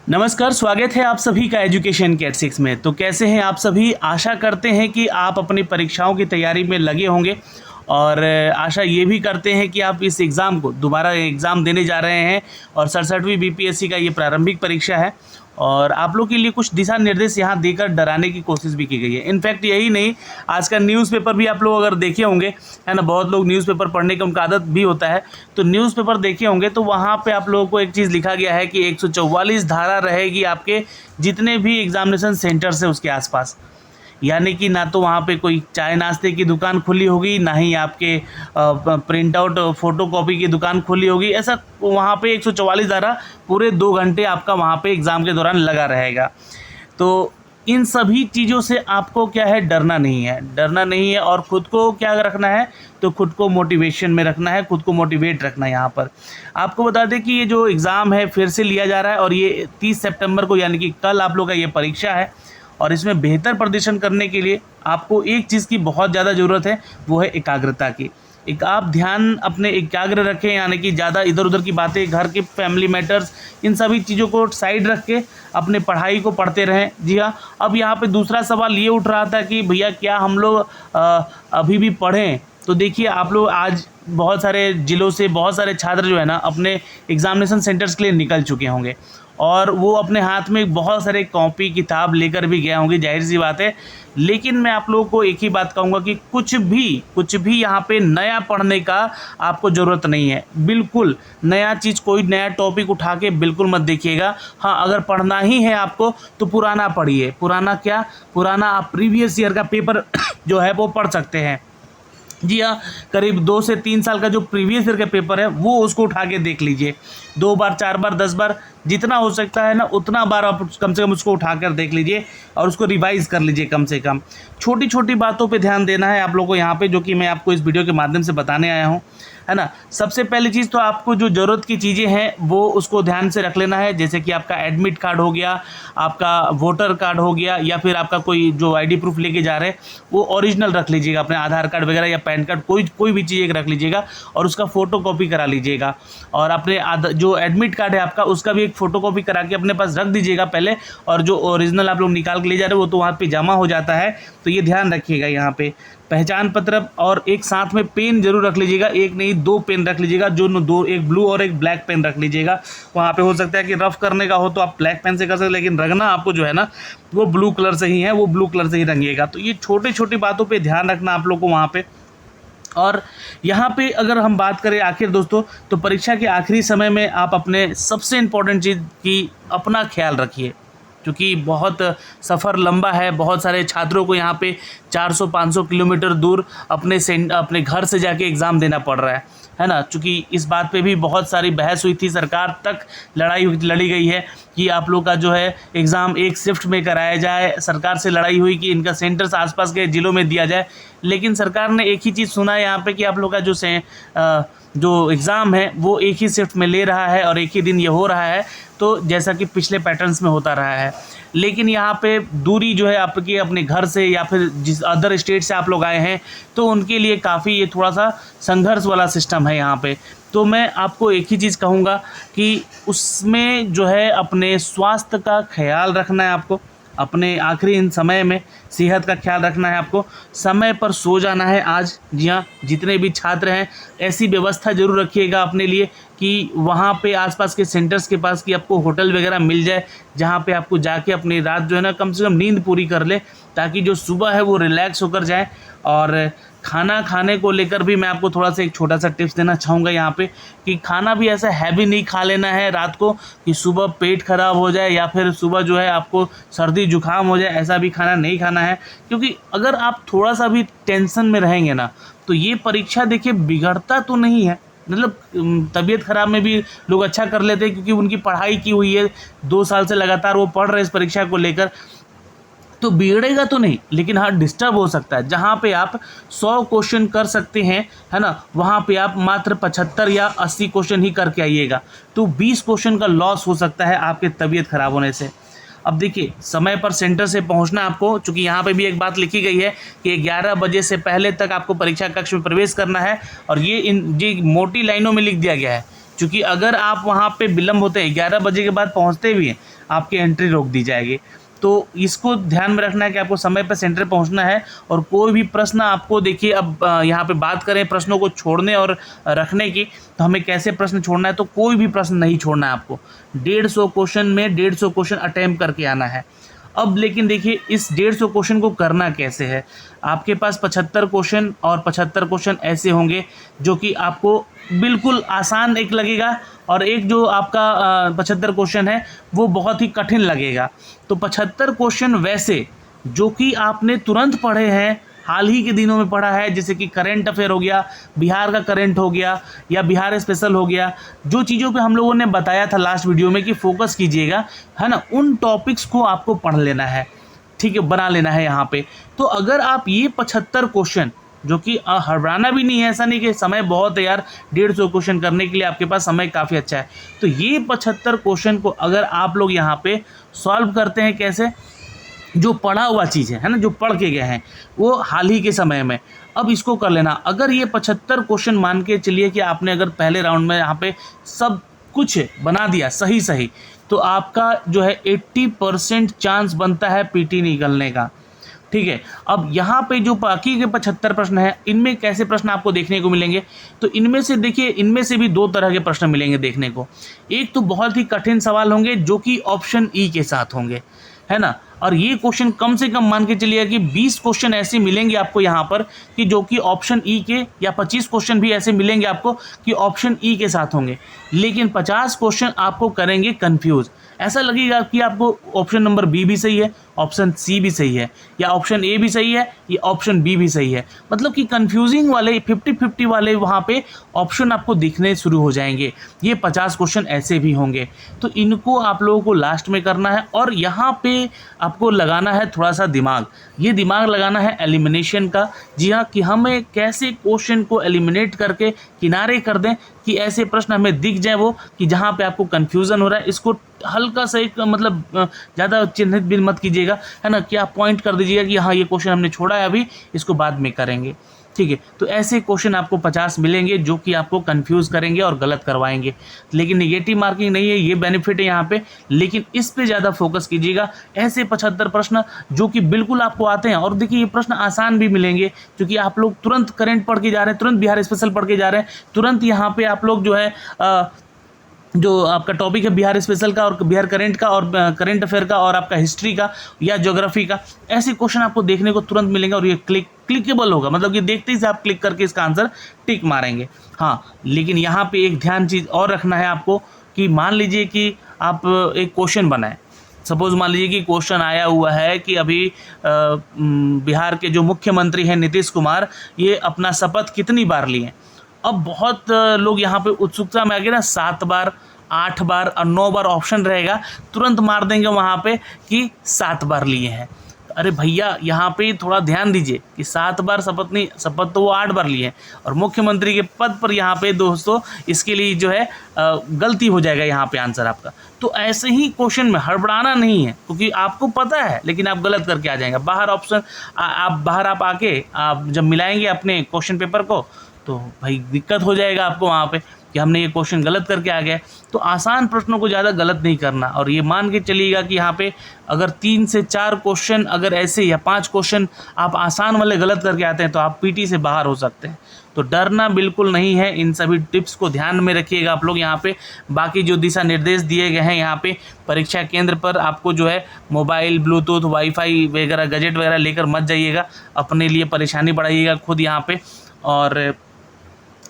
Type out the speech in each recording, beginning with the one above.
नमस्कार, स्वागत है आप सभी का एजुकेशन कैट 6 में। तो कैसे हैं आप सभी? आशा करते हैं कि आप अपनी परीक्षाओं की तैयारी में लगे होंगे और आशा ये भी करते हैं कि आप इस एग्ज़ाम को दोबारा एग्ज़ाम देने जा रहे हैं और 67वीं बीपीएससी का ये प्रारंभिक परीक्षा है और आप लोग के लिए कुछ दिशा निर्देश यहाँ देकर डराने की कोशिश भी की गई है। इनफैक्ट यही नहीं, आज का न्यूज़पेपर भी आप लोग अगर देखे होंगे, है ना, बहुत लोग न्यूज़पेपर पढ़ने का उनका आदत भी होता है, तो न्यूज़पेपर देखे होंगे तो वहाँ पे आप लोगों को एक चीज़ लिखा गया है कि 144 धारा रहेगी आपके जितने भी एग्जामिनेशन सेंटर्स है उसके आसपास। यानी कि ना तो वहाँ पे कोई चाय नाश्ते की दुकान खुली होगी, ना ही आपके प्रिंट आउट फ़ोटो कॉपी की दुकान खुली होगी। ऐसा वहाँ पे 144 धारा पूरे 2 घंटे आपका वहाँ पे एग्ज़ाम के दौरान लगा रहेगा। तो इन सभी चीज़ों से आपको क्या है, डरना नहीं है और ख़ुद को क्या रखना है, तो खुद को मोटिवेशन में रखना है, खुद को मोटिवेट रखना है। यहाँ पर आपको बता दें कि ये जो एग्ज़ाम है फिर से लिया जा रहा है और ये 30 सितंबर को यानी कि कल आप लोग का ये परीक्षा है और इसमें बेहतर प्रदर्शन करने के लिए आपको एक चीज़ की बहुत ज़्यादा ज़रूरत है, वो है एकाग्रता की। एक आप ध्यान अपने एकाग्र रखें, यानी कि ज़्यादा इधर उधर की बातें, घर के फैमिली मैटर्स, इन सभी चीज़ों को साइड रख के अपने पढ़ाई को पढ़ते रहें। जी हाँ, अब यहाँ पे दूसरा सवाल ये उठ रहा था कि भैया क्या हम लोग अभी भी पढ़ें? तो देखिए, आप लोग आज बहुत सारे ज़िलों से बहुत सारे छात्र जो है ना अपने एग्ज़ामिनेशन सेंटर्स के लिए निकल चुके होंगे और वो अपने हाथ में बहुत सारे कॉपी किताब लेकर भी गए होंगे, जाहिर सी बात है। लेकिन मैं आप लोगों को एक ही बात कहूँगा कि कुछ भी यहाँ पे नया पढ़ने का आपको ज़रूरत नहीं है। बिल्कुल नया चीज़, कोई नया टॉपिक उठा के बिल्कुल मत देखिएगा। हाँ, अगर पढ़ना ही है आपको तो पुराना पढ़िए। पुराना क्या? पुराना आप प्रीवियस ईयर का पेपर जो है वो पढ़ सकते हैं। जी हाँ, करीब 2 से 3 साल का जो प्रीवियस ईयर का पेपर है वो उसको उठा के देख लीजिए। 2 बार, 4 बार, 10 बार, जितना हो सकता है ना उतना बार आप कम से कम उसको उठाकर देख लीजिए और उसको रिवाइज़ कर लीजिए कम से कम। छोटी छोटी बातों पे ध्यान देना है आप लोगों को यहाँ पे, जो कि मैं आपको इस वीडियो के माध्यम से बताने आया हूँ, है ना। सबसे पहली चीज़ तो आपको जो ज़रूरत की चीज़ें हैं वो उसको ध्यान से रख लेना है, जैसे कि आपका एडमिट कार्ड हो गया, आपका वोटर कार्ड हो गया, या फिर आपका कोई जो आईडी प्रूफ लेके जा रहे हैं वो ओरिजिनल रख लीजिएगा, अपने आधार कार्ड वगैरह या पैन कार्ड, कोई भी चीज़ एक रख लीजिएगा और उसका फ़ोटो कॉपी करा लीजिएगा। और अपने जो एडमिट कार्ड है आपका उसका भी एक फ़ोटो कॉपी करा के अपने पास रख दीजिएगा पहले, और जो ओरिजिनल आप लोग निकाल के ले जा रहे हो वो तो वहाँ पे जमा हो जाता है, तो ये ध्यान रखिएगा। यहाँ पे पहचान पत्र और एक साथ में पेन जरूर रख लीजिएगा, एक नहीं 2 पेन रख लीजिएगा, जो दो, एक ब्लू और एक ब्लैक पेन रख लीजिएगा। वहाँ पे हो सकता है कि रफ करने का हो तो आप ब्लैक पेन से कर सकते, लेकिन रंगना आपको जो है ना वो ब्लू कलर से ही है, वो ब्लू कलर से ही रंगिएगा। तो ये छोटी छोटी बातों पे ध्यान रखना आप लोग को वहाँ पे। और यहाँ पे अगर हम बात करें आखिर दोस्तों, तो परीक्षा के आखिरी समय में आप अपने सबसे इम्पोर्टेंट चीज़ की अपना ख्याल रखिए, क्योंकि बहुत सफ़र लंबा है। बहुत सारे छात्रों को यहाँ पे 400-500 किलोमीटर दूर अपने घर से जाके एग्ज़ाम देना पड़ रहा है ना। चूँकि इस बात पे भी बहुत सारी बहस हुई थी, सरकार तक लड़ी गई है कि आप लोग का जो है एग्ज़ाम एक शिफ्ट में कराया जाए। सरकार से लड़ाई हुई कि इनका सेंटर्स आसपास के ज़िलों में दिया जाए, लेकिन सरकार ने एक ही चीज़ सुना है यहाँ पे कि आप लोग का जो एग्ज़ाम है वो एक ही शिफ्ट में ले रहा है और एक ही दिन ये हो रहा है, तो जैसा कि पिछले पैटर्न्स में होता रहा है। लेकिन यहाँ पे दूरी जो है आपकी अपने घर से या फिर जिस अदर स्टेट से आप लोग आए हैं, तो उनके लिए काफ़ी ये थोड़ा सा संघर्ष वाला सिस्टम है यहाँ पे। तो मैं आपको एक ही चीज़ कहूँगा कि उसमें जो है अपने स्वास्थ्य का ख्याल रखना है आपको, अपने आखिरी इन समय में सेहत का ख्याल रखना है आपको, समय पर सो जाना है आज। जी हाँ, जितने भी छात्र हैं ऐसी व्यवस्था ज़रूर रखिएगा अपने लिए कि वहाँ पे आसपास के सेंटर्स के पास कि आपको होटल वगैरह मिल जाए, जहाँ पे आपको जाके अपनी रात जो है ना कम से कम नींद पूरी कर ले, ताकि जो सुबह है वो रिलैक्स होकर जाए। और खाना खाने को लेकर भी मैं आपको थोड़ा सा एक छोटा सा टिप्स देना चाहूँगा यहाँ पे, कि खाना भी ऐसा हैवी नहीं खा लेना है रात को कि सुबह पेट खराब हो जाए या फिर सुबह जो है आपको सर्दी जुकाम हो जाए, ऐसा भी खाना नहीं खाना है। क्योंकि अगर आप थोड़ा सा भी टेंशन में रहेंगे ना, तो ये परीक्षा देखिए बिगड़ता तो नहीं है, मतलब तबीयत ख़राब में भी लोग अच्छा कर लेते हैं क्योंकि उनकी पढ़ाई की हुई है, 2 साल से लगातार वो पढ़ रहे हैं इस परीक्षा को लेकर, तो बिगड़ेगा तो नहीं, लेकिन हाँ डिस्टर्ब हो सकता है। जहाँ पे आप 100 क्वेश्चन कर सकते हैं, है ना, वहाँ पे आप मात्र 75 या 80 क्वेश्चन ही करके आइएगा, तो 20 क्वेश्चन का लॉस हो सकता है आपके तबीयत खराब होने से। अब देखिए, समय पर सेंटर से पहुंचना आपको, चूँकि यहाँ पे भी एक बात लिखी गई है कि 11 बजे से पहले तक आपको परीक्षा कक्ष में प्रवेश करना है, और ये मोटी लाइनों में लिख दिया गया है क्योंकि अगर आप वहाँ पे विलम्ब होते हैं 11 बजे के बाद पहुँचते भी हैं, आपकी एंट्री रोक दी जाएगी। तो इसको ध्यान में रखना है कि आपको समय पर सेंटर पहुंचना है। और कोई भी प्रश्न आपको देखिए, अब यहाँ पे बात करें प्रश्नों को छोड़ने और रखने की, तो हमें कैसे प्रश्न छोड़ना है, तो कोई भी प्रश्न नहीं छोड़ना है आपको। 150 क्वेश्चन में 150 क्वेश्चन अटेम्प्ट करके आना है। अब लेकिन देखिए इस 150 क्वेश्चन को करना कैसे है। आपके पास 75 क्वेश्चन और 75 क्वेश्चन ऐसे होंगे जो कि आपको बिल्कुल आसान एक लगेगा, और एक जो आपका 75 क्वेश्चन है वो बहुत ही कठिन लगेगा। तो 75 क्वेश्चन वैसे जो कि आपने तुरंत पढ़े हैं, हाल ही के दिनों में पढ़ा है, जैसे कि करंट अफेयर हो गया, बिहार का करंट हो गया, या बिहार स्पेशल हो गया, जो चीज़ों पे हम लोगों ने बताया था लास्ट वीडियो में कि फोकस कीजिएगा, है ना, उन टॉपिक्स को आपको पढ़ लेना है, ठीक है, बना लेना है यहाँ पे। तो अगर आप ये 75 क्वेश्चन, जो कि हड़बड़ाना भी नहीं है, ऐसा नहीं कि समय बहुत है यार, 150 क्वेश्चन करने के लिए आपके पास समय काफ़ी अच्छा है, तो ये 75 क्वेश्चन को अगर आप लोग यहाँ पे सॉल्व करते हैं, कैसे, जो पढ़ा हुआ चीज़ है ना, जो पढ़ के गए हैं वो हाल ही के समय में, अब इसको कर लेना। अगर ये 75 क्वेश्चन मान के चलिए कि आपने अगर पहले राउंड में यहाँ पे सब कुछ बना दिया सही सही, तो आपका जो है 80% चांस बनता है पीटी निकलने का, ठीक है। अब यहाँ पे जो बाकी के 75 प्रश्न हैं, इनमें कैसे प्रश्न आपको देखने को मिलेंगे, तो इनमें से देखिए, इनमें से भी दो तरह के प्रश्न मिलेंगे देखने को। एक तो बहुत ही कठिन सवाल होंगे जो कि ऑप्शन ई के साथ होंगे, है ना, और ये क्वेश्चन कम से कम मान के चलिए कि 20 क्वेश्चन ऐसे मिलेंगे आपको यहाँ पर कि जो कि ऑप्शन ई के, या 25 क्वेश्चन भी ऐसे मिलेंगे आपको कि ऑप्शन ई के साथ होंगे, लेकिन 50 क्वेश्चन आपको करेंगे कंफ्यूज। ऐसा लगेगा कि आपको ऑप्शन नंबर बी भी सही है, ऑप्शन सी भी सही है, या ऑप्शन ए भी सही है, या ऑप्शन बी भी सही है, मतलब कि कंफ्यूजिंग वाले 50-50 वाले वहाँ पे ऑप्शन आपको दिखने शुरू हो जाएंगे। ये 50 क्वेश्चन ऐसे भी होंगे, तो इनको आप लोगों को लास्ट में करना है। और यहाँ पे आपको लगाना है थोड़ा सा दिमाग, ये दिमाग लगाना है एलिमिनेशन का। जी हाँ, कि हमें कैसे क्वेश्चन को एलिमिनेट करके किनारे कर दें कि ऐसे प्रश्न हमें दिख जाए वो, कि जहाँ पे आपको कन्फ्यूज़न हो रहा है, इसको हल्का सा एक मतलब ज़्यादा चिन्हित भी मत कीजिएगा, है ना, कि आप पॉइंट कर दीजिएगा कि हाँ ये क्वेश्चन हमने छोड़ा है, अभी इसको बाद में करेंगे, ठीक है। तो ऐसे क्वेश्चन आपको 50 मिलेंगे जो कि आपको कंफ्यूज करेंगे और गलत करवाएंगे, लेकिन नेगेटिव मार्किंग नहीं है, ये बेनिफिट है यहाँ पे, लेकिन इस पे ज़्यादा फोकस कीजिएगा। ऐसे 75 प्रश्न जो कि बिल्कुल आपको आते हैं, और देखिए ये प्रश्न आसान भी मिलेंगे क्योंकि आप लोग तुरंत करंट पढ़ के जा रहे हैं, तुरंत बिहार स्पेशल पढ़ के जा रहे हैं, तुरंत यहाँ पे आप लोग जो है जो आपका टॉपिक है बिहार स्पेशल का और बिहार करंट का और करंट अफेयर का और आपका हिस्ट्री का या ज्योग्राफी का, ऐसे क्वेश्चन आपको देखने को तुरंत मिलेंगे, और ये क्लिकेबल होगा, मतलब कि देखते ही से आप क्लिक करके इसका आंसर टिक मारेंगे। हाँ, लेकिन यहाँ पे एक ध्यान चीज़ और रखना है आपको कि मान लीजिए कि आप एक क्वेश्चन बनाएं, सपोज मान लीजिए कि क्वेश्चन आया हुआ है कि अभी बिहार के जो मुख्यमंत्री हैं नीतीश कुमार, ये अपना शपथ कितनी बार लिए। अब बहुत लोग यहाँ पे उत्सुकता में आ गए ना, 7 बार, 8 बार और 9 बार ऑप्शन रहेगा, तुरंत मार देंगे वहाँ पे कि 7 बार लिए हैं। अरे भैया यहाँ पे थोड़ा ध्यान दीजिए कि 7 बार शपथ नहीं, शपथ तो वो 8 बार लिए हैं, और मुख्यमंत्री के पद पर यहाँ पे दोस्तों इसके लिए जो है गलती हो जाएगा यहाँ पे आंसर आपका। तो ऐसे ही क्वेश्चन में हड़बड़ाना नहीं है, क्योंकि आपको पता है लेकिन आप गलत करके आ जाएंगे। बाहर ऑप्शन आप बाहर आप आके आप जब मिलाएंगे अपने क्वेश्चन पेपर को, तो भाई दिक्कत हो जाएगा आपको वहाँ पे कि हमने ये क्वेश्चन गलत करके आ गए। तो आसान प्रश्नों को ज़्यादा गलत नहीं करना, और ये मान के चलिएगा कि यहाँ पे अगर 3 से 4 क्वेश्चन अगर ऐसे या 5 क्वेश्चन आप आसान वाले गलत करके आते हैं तो आप पीटी से बाहर हो सकते हैं। तो डरना बिल्कुल नहीं है, इन सभी टिप्स को ध्यान में रखिएगा आप लोग। यहाँ पे बाकी जो दिशा निर्देश दिए गए हैं यहाँ पे परीक्षा केंद्र पर, आपको जो है मोबाइल, ब्लूटूथ, वाईफाई वगैरह गैजेट वगैरह लेकर मत जाइएगा, अपने लिए परेशानी बढ़ाइएगा खुद यहाँ पे। और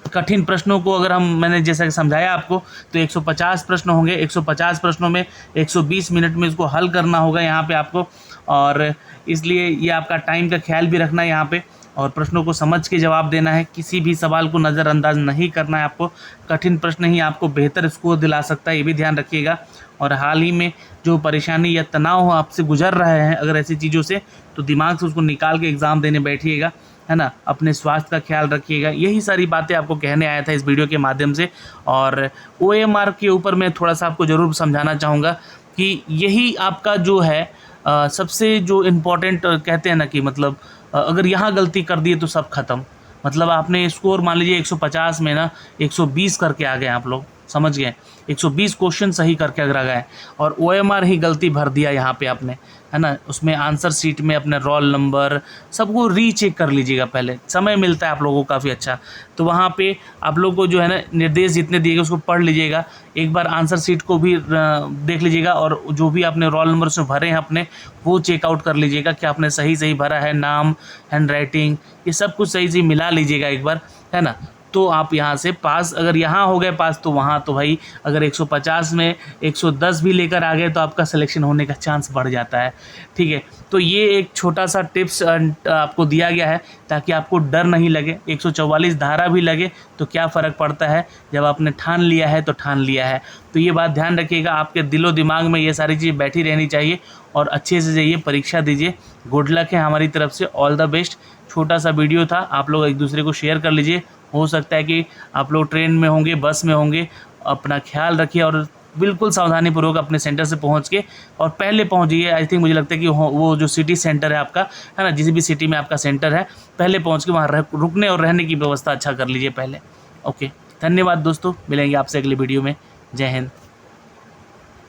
कठिन प्रश्नों को अगर मैंने जैसा कि समझाया आपको, तो 150 प्रश्न होंगे, 150 प्रश्नों में 120 मिनट में इसको हल करना होगा यहाँ पे आपको, और इसलिए ये आपका टाइम का ख्याल भी रखना है यहाँ पे, और प्रश्नों को समझ के जवाब देना है, किसी भी सवाल को नज़रअंदाज नहीं करना है आपको। कठिन प्रश्न ही आपको बेहतर स्कोर दिला सकता है, ये भी ध्यान रखिएगा। और हाल ही में जो परेशानी या तनाव आपसे गुजर रहे हैं अगर ऐसी चीज़ों से, तो दिमाग से उसको निकाल के एग्ज़ाम देने बैठिएगा, है ना। अपने स्वास्थ्य का ख्याल रखिएगा। यही सारी बातें आपको कहने आया था इस वीडियो के माध्यम से। और OMR के ऊपर मैं थोड़ा सा आपको ज़रूर समझाना चाहूँगा कि यही आपका जो है सबसे जो इम्पोर्टेंट कहते हैं ना कि मतलब अगर यहाँ गलती कर दी तो सब खत्म। मतलब आपने स्कोर मान लीजिए 150 में ना 120 करके आ गए आप लोग, समझ गए। 120 क्वेश्चन सही करके अगर आ गए और OMR ही गलती भर दिया यहाँ पे आपने, है ना, उसमें आंसर शीट में अपने रोल नंबर सबको रीचेक कर लीजिएगा, पहले समय मिलता है आप लोगों को काफ़ी अच्छा, तो वहाँ पे आप लोग को जो है ना निर्देश जितने दिए गए उसको पढ़ लीजिएगा, एक बार आंसर शीट को भी देख लीजिएगा और जो भी आपने रोल नंबर उसमें भरे हैं अपने वो चेकआउट कर लीजिएगा कि आपने सही भरा है, नाम, हैंड राइटिंग, ये सब कुछ सही मिला लीजिएगा एक बार, है ना। तो आप यहाँ से पास, अगर यहाँ हो गए पास तो वहाँ तो भाई अगर 150 में 110 भी लेकर आ गए तो आपका सिलेक्शन होने का चांस बढ़ जाता है, ठीक है। तो ये एक छोटा सा टिप्स आपको दिया गया है ताकि आपको डर नहीं लगे। 144 धारा भी लगे तो क्या फ़र्क पड़ता है, जब आपने ठान लिया है तो ठान लिया है। तो ये बात ध्यान रखिएगा, आपके दिलो दिमाग में ये सारी चीज़ बैठी रहनी चाहिए और अच्छे से जाइए परीक्षा दीजिए। गुड लक है हमारी तरफ से, ऑल द बेस्ट। छोटा सा वीडियो था, आप लोग एक दूसरे को शेयर कर लीजिए, हो सकता है कि आप लोग ट्रेन में होंगे, बस में होंगे, अपना ख्याल रखिए और बिल्कुल सावधानीपूर्वक अपने सेंटर से पहुंच के और पहले पहुंचिए। आई थिंक मुझे लगता है कि वो जो सिटी सेंटर है आपका, है ना, जिस भी सिटी में आपका सेंटर है, पहले पहुंच के वहाँ रुकने और रहने की व्यवस्था अच्छा कर लीजिए पहले। ओके, धन्यवाद दोस्तों, मिलेंगे आपसे अगली वीडियो में। जय हिंद।